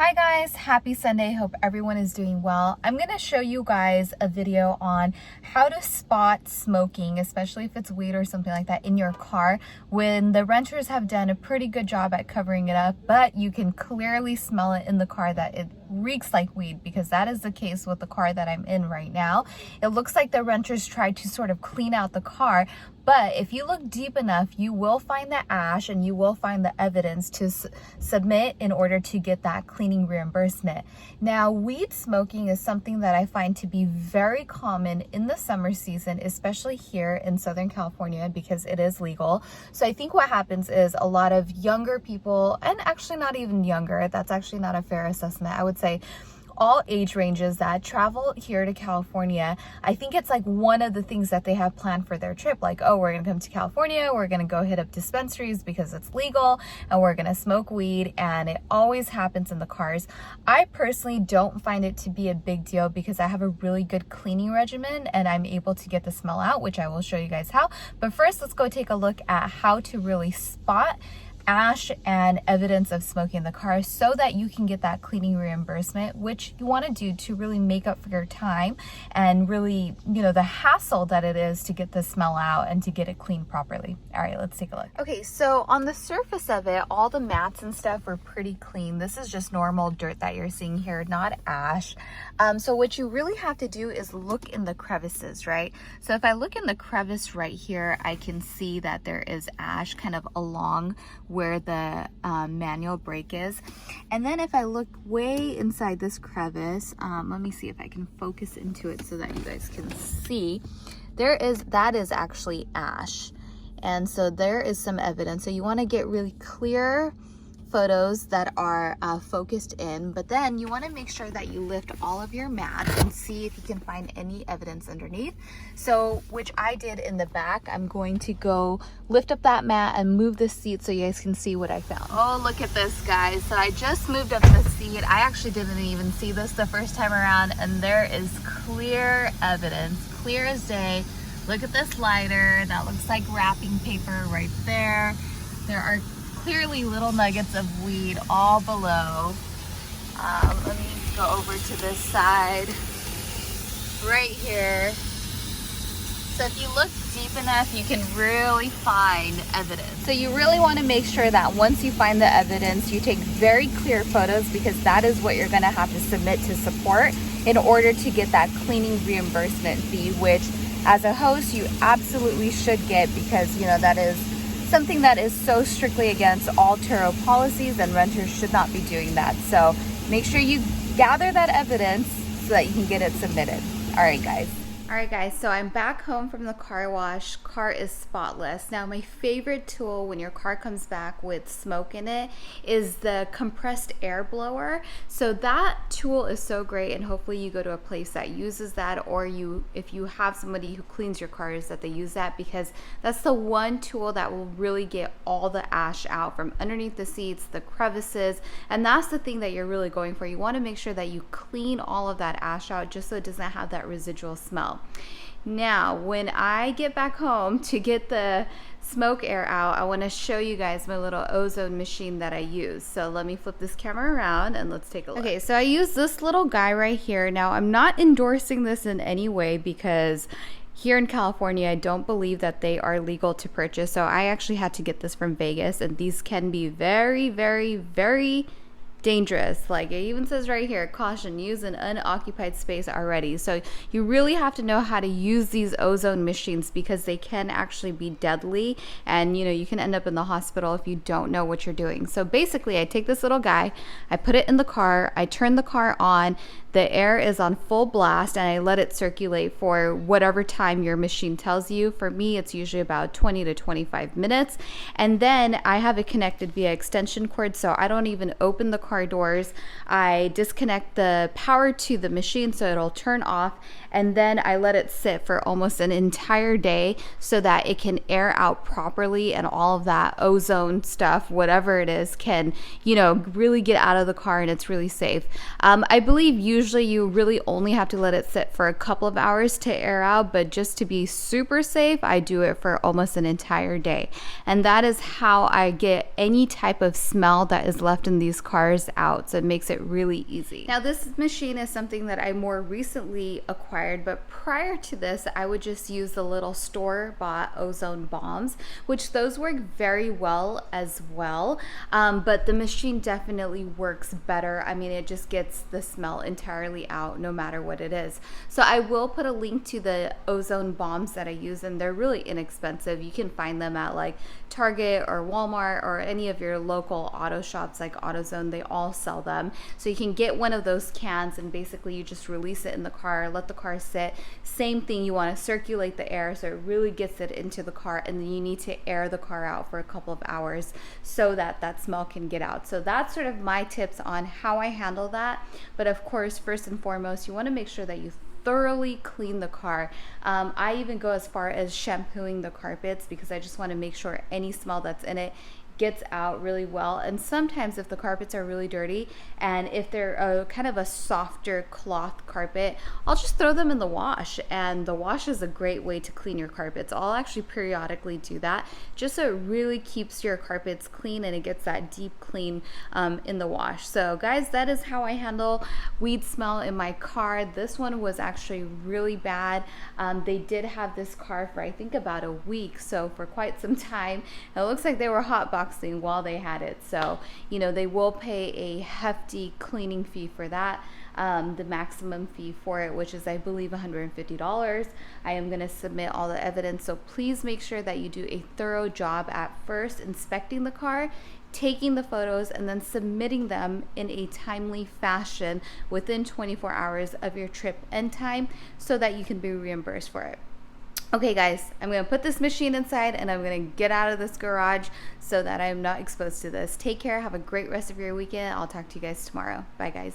Hi guys, happy Sunday. Hope everyone is doing well. I'm going to show you guys a video on how to spot smoking, especially if it's weed or something like that in your car when the renters have done a pretty good job at covering it up, but you can clearly smell it in the car that it reeks like weed, because that is the case with the car that I'm in right now. It looks like the renters tried to sort of clean out the car, but if you look deep enough, you will find the ash and you will find the evidence to submit in order to get that cleaning reimbursement. Now, weed smoking is something that I find to be very common in the summer season, especially here in Southern California, because it is legal. So I think what happens is a lot of younger people, and actually not even younger, that's actually not a fair assessment, I would say all age ranges that travel here to California, I think it's like one of the things that they have planned for their trip. Like, oh, we're gonna come to California, we're gonna go hit up dispensaries because it's legal, and we're gonna smoke weed, and it always happens in the cars. I personally don't find it to be a big deal because I have a really good cleaning regimen and I'm able to get the smell out, which I will show you guys how. But first, let's go take a look at how to really spot ash and evidence of smoking in the car so that you can get that cleaning reimbursement, which you want to do to really make up for your time and really, you know, the hassle that it is to get the smell out and to get it cleaned properly. All right, let's take a look. Okay, so on the surface of it, all the mats and stuff were pretty clean. This is just normal dirt that you're seeing here, not ash. So what you really have to do is look in the crevices, right? So if I look in the crevice right here, I can see that there is ash kind of along where the manual brake is. And then if I look way inside this crevice, let me see if I can focus into it so that you guys can see, that is actually ash. And so there is some evidence. So you want to get really clear photos that are focused in, but then you want to make sure that you lift all of your mats and see if you can find any evidence underneath. So, which I did in the back, I'm going to go lift up that mat and move the seat so you guys can see what I found. Oh, look at this, guys. So I just moved up the seat. I actually didn't even see this the first time around, and there is clear evidence, clear as day. Look at this lighter. That looks like wrapping paper right there. There are clearly little nuggets of weed all below. Let me go over to this side right here. So if you look deep enough, you can really find evidence. So you really want to make sure that once you find the evidence, you take very clear photos, because that is what you're going to have to submit to support in order to get that cleaning reimbursement fee, which as a host you absolutely should get, because you know that is something that is so strictly against all Turo policies, and renters should not be doing that. So make sure you gather that evidence so that you can get it submitted. All right, guys. All right, guys, so I'm back home from the car wash. Car is spotless. Now, my favorite tool when your car comes back with smoke in it is the compressed air blower. So that tool is so great, and hopefully you go to a place that uses that, or if you have somebody who cleans your cars, that they use that, because that's the one tool that will really get all the ash out from underneath the seats, the crevices, and that's the thing that you're really going for. You want to make sure that you clean all of that ash out just so it doesn't have that residual smell. Now, when I get back home to get the smoke air out, I want to show you guys my little ozone machine that I use. So let me flip this camera around and let's take a look. Okay, so I use this little guy right here. Now, I'm not endorsing this in any way, because here in California, I don't believe that they are legal to purchase. So I actually had to get this from Vegas, and these can be very, very, very dangerous. Like it even says right here, caution, use an unoccupied space already. So you really have to know how to use these ozone machines, because they can actually be deadly, and you know, you can end up in the hospital if you don't know what you're doing. So basically, I take this little guy, I put it in the car, I turn the car on, the air is on full blast, and I let it circulate for whatever time your machine tells you. For me, it's usually about 20 to 25 minutes. And then I have it connected via extension cord, so I don't even open the car doors. I disconnect the power to the machine so it'll turn off, and then I let it sit for almost an entire day so that it can air out properly, and all of that ozone stuff, whatever it is, can, you know, really get out of the car, and it's really safe. I believe usually you really only have to let it sit for a couple of hours to air out, but just to be super safe, I do it for almost an entire day. And that is how I get any type of smell that is left in these cars airs out, so it makes it really easy. Now this machine is something that I more recently acquired, but prior to this I would just use the little store-bought ozone bombs, which those work very well as well, but the machine definitely works better. I mean, it just gets the smell entirely out no matter what it is. So I will put a link to the ozone bombs that I use, and they're really inexpensive. You can find them at like Target or Walmart or any of your local auto shops like AutoZone. They all sell them. So you can get one of those cans and basically you just release it in the car, let the car sit. Same thing, you want to circulate the air so it really gets it into the car, and then you need to air the car out for a couple of hours so that that smell can get out. So that's sort of my tips on how I handle that. But of course, first and foremost, you want to make sure that you thoroughly clean the car. I even go as far as shampooing the carpets because I just want to make sure any smell that's in it gets out really well. And sometimes if the carpets are really dirty and if they're a kind of a softer cloth carpet, I'll just throw them in the wash, and the wash is a great way to clean your carpets. I'll actually periodically do that just so it really keeps your carpets clean and it gets that deep clean in the wash. So guys, that is how I handle weed smell in my car. This one was actually really bad. They did have this car for I think about a week, so for quite some time. It looks like they were hotboxing while they had it, so you know they will pay a hefty cleaning fee for that, the maximum fee for it, which is I believe $150. I am going to submit all the evidence, so please make sure that you do a thorough job at first inspecting the car, taking the photos, and then submitting them in a timely fashion within 24 hours of your trip end time so that you can be reimbursed for it. Okay guys, I'm going to put this machine inside and I'm going to get out of this garage so that I'm not exposed to this. Take care. Have a great rest of your weekend. I'll talk to you guys tomorrow. Bye guys.